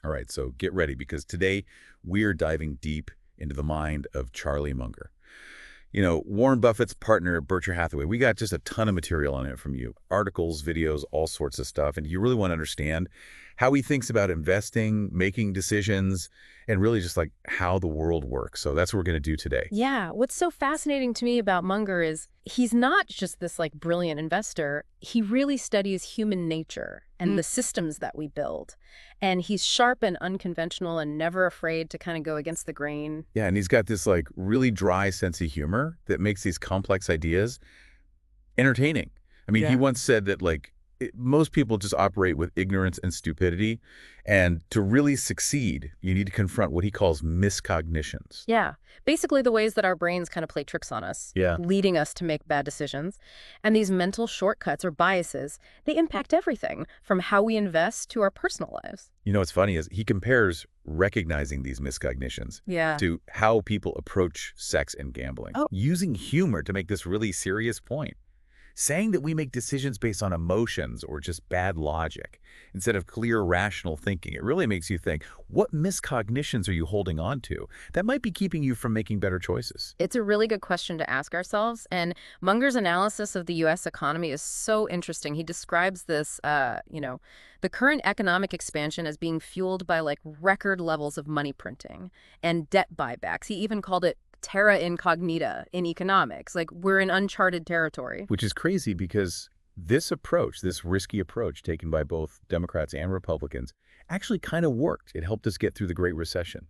All right, so get ready because today we're diving deep into the mind of Charlie Munger. Warren Buffett's partner at Berkshire Hathaway. We got just a ton of material on it from you. Articles, videos, all sorts of stuff. And you really want to understand how he thinks about investing, making decisions, and really just like how the world works. So that's what we're going to do today. Yeah, what's so fascinating to me about Munger is he's not just this brilliant investor. He really studies human nature and the systems that we build. And he's sharp and unconventional and never afraid to kind of go against the grain. Yeah, and he's got this really dry sense of humor that makes these complex ideas entertaining. I mean, he once said that most people just operate with ignorance and stupidity. And to really succeed, you need to confront what he calls miscognitions. Yeah, basically the ways that our brains kind of play tricks on us, leading us to make bad decisions. And these mental shortcuts or biases, they impact everything from how we invest to our personal lives. What's funny is he compares recognizing these miscognitions to how people approach sex and gambling, using humor to make this really serious point. Saying that we make decisions based on emotions or just bad logic instead of clear, rational thinking. It really makes you think, what miscognitions are you holding on to that might be keeping you from making better choices? It's a really good question to ask ourselves. And Munger's analysis of the U.S. economy is so interesting. He describes this, the current economic expansion as being fueled by record levels of money printing and debt buybacks. He even called it terra incognita in economics. We're in uncharted territory. Which is crazy because this approach, this risky approach taken by both Democrats and Republicans, actually kind of worked. It helped us get through the Great Recession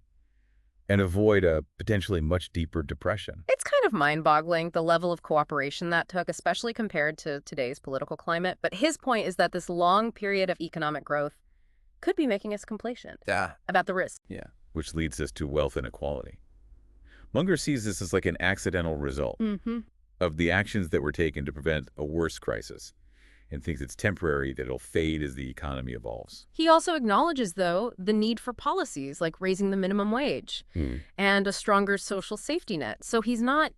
and avoid a potentially much deeper depression. It's kind of mind-boggling, the level of cooperation that took, especially compared to today's political climate. But his point is that this long period of economic growth could be making us complacent about the risk. Yeah, which leads us to wealth inequality. Munger sees this as an accidental result of the actions that were taken to prevent a worse crisis and thinks it's temporary, that it'll fade as the economy evolves. He also acknowledges, though, the need for policies like raising the minimum wage and a stronger social safety net. So he's not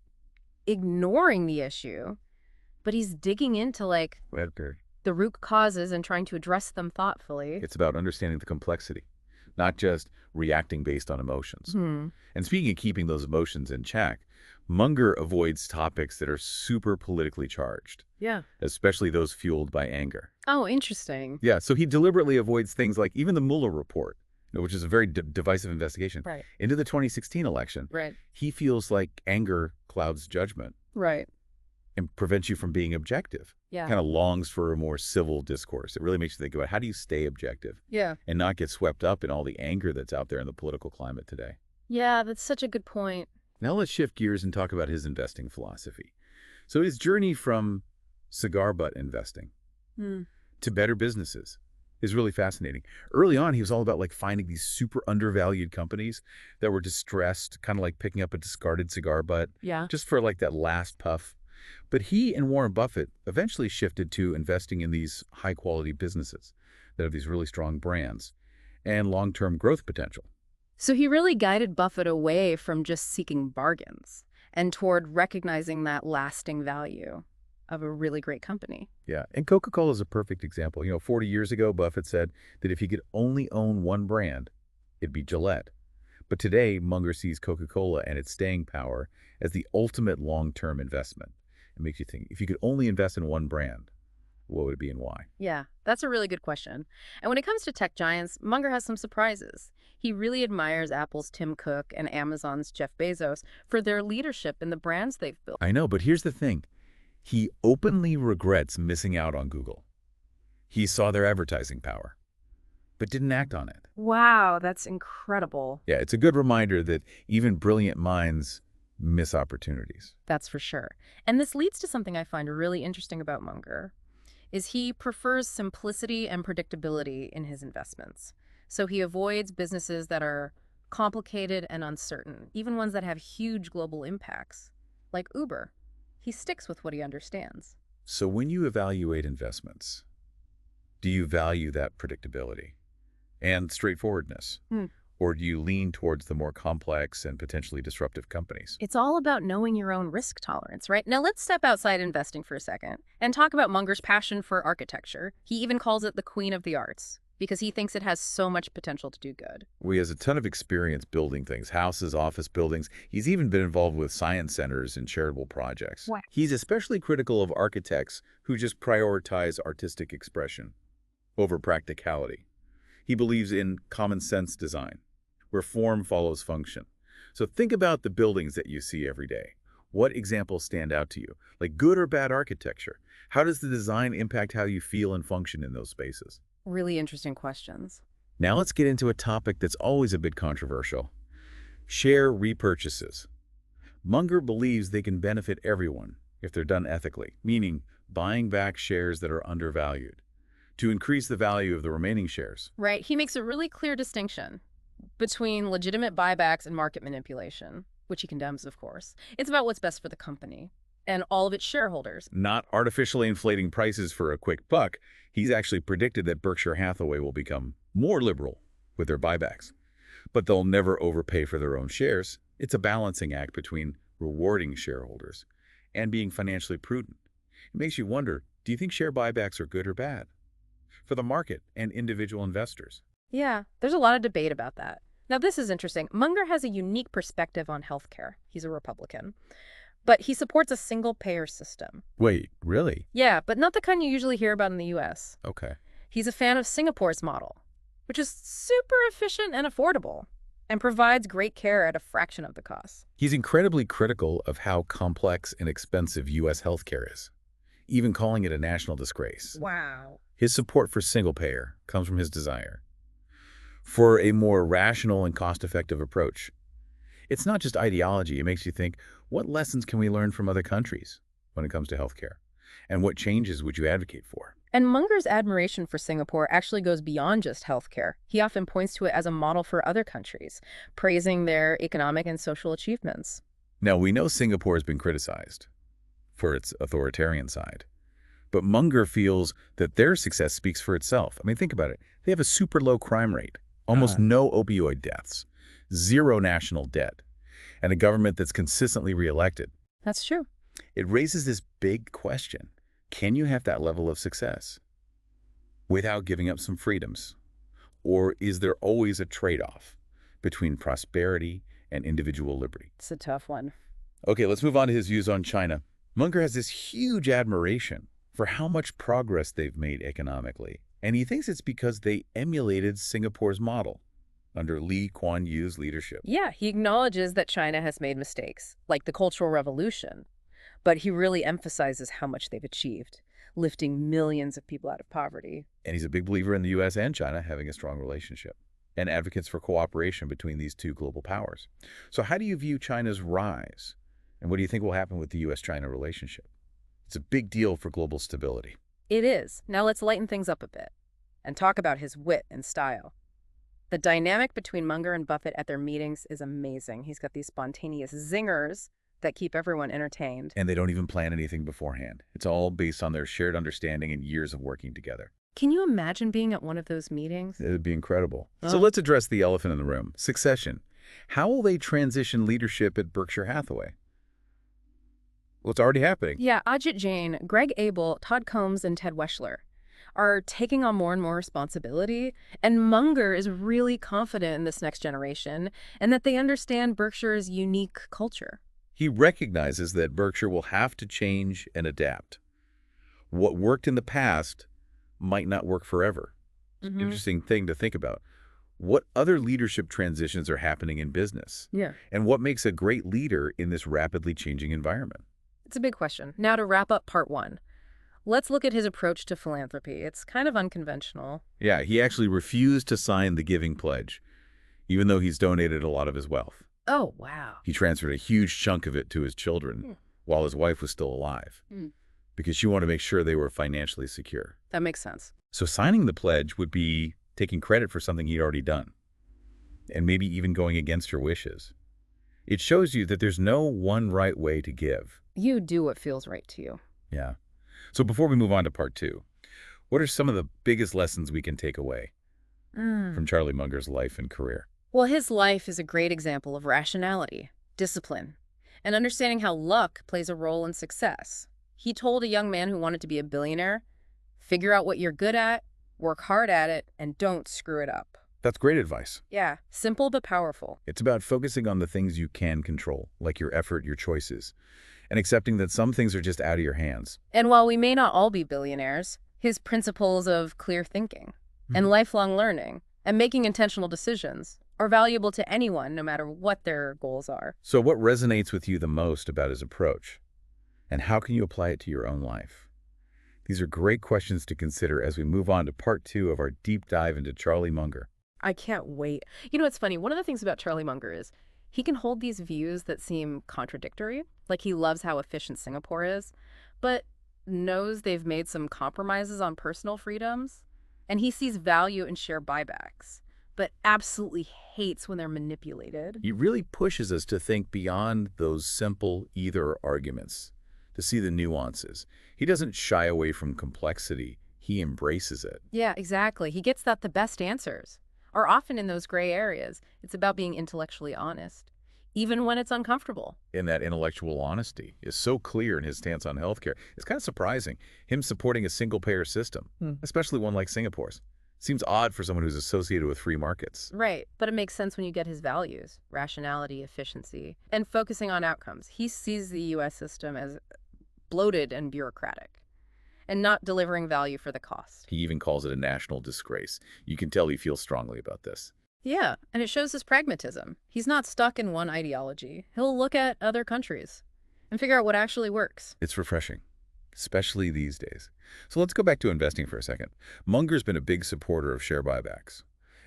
ignoring the issue, but he's digging into the root causes and trying to address them thoughtfully. It's about understanding the complexity, not just reacting based on emotions. And speaking of keeping those emotions in check, Munger avoids topics that are super politically charged. Yeah. Especially those fueled by anger. Oh, interesting. Yeah, so he deliberately avoids things like even the Mueller report, which is a very divisive investigation, into the 2016 election. He feels like anger clouds judgment. And prevents you from being objective. Kind of longs for a more civil discourse. It really makes you think about how do you stay objective and not get swept up in all the anger that's out there in the political climate today. Yeah, that's such a good point. Now let's shift gears and talk about his investing philosophy. So his journey from cigar butt investing to better businesses is really fascinating. Early on, he was all about finding these super undervalued companies that were distressed, kind of like picking up a discarded cigar butt just for that last puff. But he and Warren Buffett eventually shifted to investing in these high-quality businesses that have these really strong brands and long-term growth potential. So he really guided Buffett away from just seeking bargains and toward recognizing that lasting value of a really great company. Yeah, and Coca-Cola is a perfect example. 40 years ago, Buffett said that if he could only own one brand, it'd be Gillette. But today, Munger sees Coca-Cola and its staying power as the ultimate long-term investment. It makes you think, if you could only invest in one brand, what would it be and why? Yeah, that's a really good question. And when it comes to tech giants, Munger has some surprises. He really admires Apple's Tim Cook and Amazon's Jeff Bezos for their leadership in the brands they've built. I know, but here's the thing. He openly regrets missing out on Google. He saw their advertising power, but didn't act on it. Wow, that's incredible. Yeah, it's a good reminder that even brilliant minds miss opportunities. That's for sure. And this leads to something I find really interesting about Munger, is he prefers simplicity and predictability in his investments. So he avoids businesses that are complicated and uncertain, even ones that have huge global impacts, like Uber. He sticks with what he understands. So when you evaluate investments, do you value that predictability and straightforwardness? Or do you lean towards the more complex and potentially disruptive companies? It's all about knowing your own risk tolerance, right? Now let's step outside investing for a second and talk about Munger's passion for architecture. He even calls it the queen of the arts. because he thinks it has so much potential to do good. He has a ton of experience building things, houses, office buildings. He's even been involved with science centers and charitable projects. Wow. He's especially critical of architects who just prioritize artistic expression over practicality. He believes in common sense design, where form follows function. So think about the buildings that you see every day. What examples stand out to you? Like good or bad architecture? How does the design impact how you feel and function in those spaces? Really interesting questions. Now let's get into a topic that's always a bit controversial. Share repurchases. Munger believes they can benefit everyone if they're done ethically, meaning buying back shares that are undervalued to increase the value of the remaining shares. Right. He makes a really clear distinction between legitimate buybacks and market manipulation, which he condemns, of course. It's about what's best for the company and all of its shareholders. Not artificially inflating prices for a quick buck. He's actually predicted that Berkshire Hathaway will become more liberal with their buybacks. But they'll never overpay for their own shares. It's a balancing act between rewarding shareholders and being financially prudent. It makes you wonder, do you think share buybacks are good or bad for the market and individual investors? Yeah, there's a lot of debate about that. Now, this is interesting. Munger has a unique perspective on healthcare. He's a Republican. But he supports a single-payer system. Wait, really? Yeah, but not the kind you usually hear about in the U.S. Okay. He's a fan of Singapore's model, which is super efficient and affordable and provides great care at a fraction of the cost. He's incredibly critical of how complex and expensive U.S. healthcare is, even calling it a national disgrace. Wow. His support for single-payer comes from his desire for a more rational and cost-effective approach. It's not just ideology. It makes you think, what lessons can we learn from other countries when it comes to healthcare? And what changes would you advocate for? And Munger's admiration for Singapore actually goes beyond just healthcare. He often points to it as a model for other countries, praising their economic and social achievements. Now, we know Singapore has been criticized for its authoritarian side, but Munger feels that their success speaks for itself. I mean, think about it. They have a super low crime rate, almost no opioid deaths, zero national debt, and a government that's consistently reelected. That's true. It raises this big question. Can you have that level of success without giving up some freedoms? Or is there always a trade-off between prosperity and individual liberty? It's a tough one. Okay, let's move on to his views on China. Munger has this huge admiration for how much progress they've made economically, and he thinks it's because they emulated Singapore's model under Lee Kuan Yew's leadership. Yeah, he acknowledges that China has made mistakes, like the Cultural Revolution, but he really emphasizes how much they've achieved, lifting millions of people out of poverty. And he's a big believer in the U.S. and China having a strong relationship and advocates for cooperation between these two global powers. So how do you view China's rise? And what do you think will happen with the U.S.-China relationship? It's a big deal for global stability. It is. Now let's lighten things up a bit and talk about his wit and style. The dynamic between Munger and Buffett at their meetings is amazing. He's got these spontaneous zingers that keep everyone entertained. And they don't even plan anything beforehand. It's all based on their shared understanding and years of working together. Can you imagine being at one of those meetings? It would be incredible. So let's address the elephant in the room, succession. How will they transition leadership at Berkshire Hathaway? Well, it's already happening. Yeah, Ajit Jain, Greg Abel, Todd Combs, and Ted Weschler are taking on more and more responsibility, and Munger is really confident in this next generation and that they understand Berkshire's unique culture. He recognizes that Berkshire will have to change and adapt. What worked in the past might not work forever. Interesting thing to think about. What other leadership transitions are happening in business? Yeah. And what makes a great leader in this rapidly changing environment? It's a big question. Now to wrap up part one, let's look at his approach to philanthropy. It's kind of unconventional. Yeah, he actually refused to sign the Giving Pledge, even though he's donated a lot of his wealth. Oh, wow. He transferred a huge chunk of it to his children while his wife was still alive because she wanted to make sure they were financially secure. That makes sense. So signing the pledge would be taking credit for something he'd already done and maybe even going against your wishes. It shows you that there's no one right way to give. You do what feels right to you. Yeah. So before we move on to part two, what are some of the biggest lessons we can take away from Charlie Munger's life and career? Well, his life is a great example of rationality, discipline, and understanding how luck plays a role in success. He told a young man who wanted to be a billionaire, figure out what you're good at, Work hard at it and don't screw it up. That's great advice. Yeah, simple but powerful. It's about focusing on the things you can control, like your effort, your choices, and accepting that some things are just out of your hands. And while we may not all be billionaires, his principles of clear thinking and lifelong learning and making intentional decisions are valuable to anyone, no matter what their goals are. So what resonates with you the most about his approach? And how can you apply it to your own life? These are great questions to consider as we move on to part 2 of our deep dive into Charlie Munger. I can't wait. You know, it's funny. One of the things about Charlie Munger is he can hold these views that seem contradictory, like he loves how efficient Singapore is, but knows they've made some compromises on personal freedoms, and he sees value in share buybacks, but absolutely hates when they're manipulated. He really pushes us to think beyond those simple either arguments, to see the nuances. He doesn't shy away from complexity. He embraces it. Yeah, exactly. He gets that the best answers are often in those gray areas. It's about being intellectually honest, even when it's uncomfortable. And that intellectual honesty is so clear in his stance on healthcare. It's kind of surprising, him supporting a single-payer system, especially one like Singapore's. Seems odd for someone who's associated with free markets. Right, but it makes sense when you get his values, rationality, efficiency, and focusing on outcomes. He sees the U.S. system as bloated and bureaucratic, and not delivering value for the cost. He even calls it a national disgrace. You can tell he feels strongly about this. Yeah, and it shows his pragmatism. He's not stuck in one ideology. He'll look at other countries and figure out what actually works. It's refreshing, especially these days. So let's go back to investing for a second. Munger's been a big supporter of share buybacks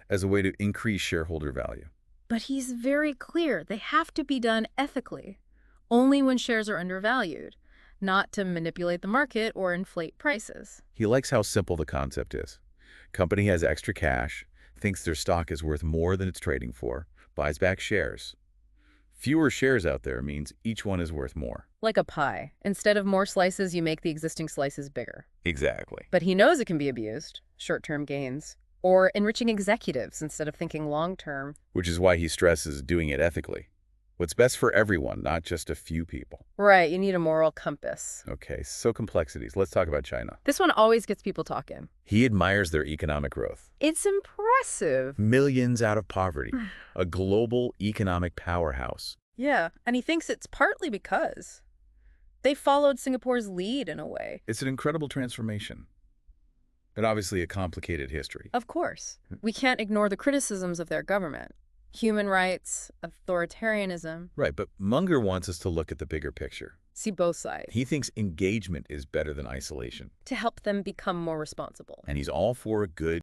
as a way to increase shareholder value. But he's very clear they have to be done ethically, only when shares are undervalued, not to manipulate the market or inflate prices. He likes how simple the concept is. Company has extra cash, thinks their stock is worth more than it's trading for, buys back shares. Fewer shares out there means each one is worth more. Like a pie. Instead of more slices, you make the existing slices bigger. Exactly. But he knows it can be abused, short-term gains, or enriching executives instead of thinking long-term. Which is why he stresses doing it ethically. What's best for everyone, not just a few people. Right, you need a moral compass. Okay, so complexities. Let's talk about China. This one always gets people talking. He admires their economic growth. It's impressive. Millions out of poverty. A global economic powerhouse. Yeah, and he thinks it's partly because they followed Singapore's lead in a way. It's an incredible transformation. But obviously a complicated history. Of course. We can't ignore the criticisms of their government. Human rights, authoritarianism. Right, but Munger wants us to look at the bigger picture. See both sides. He thinks engagement is better than isolation. To help them become more responsible. And he's all for a good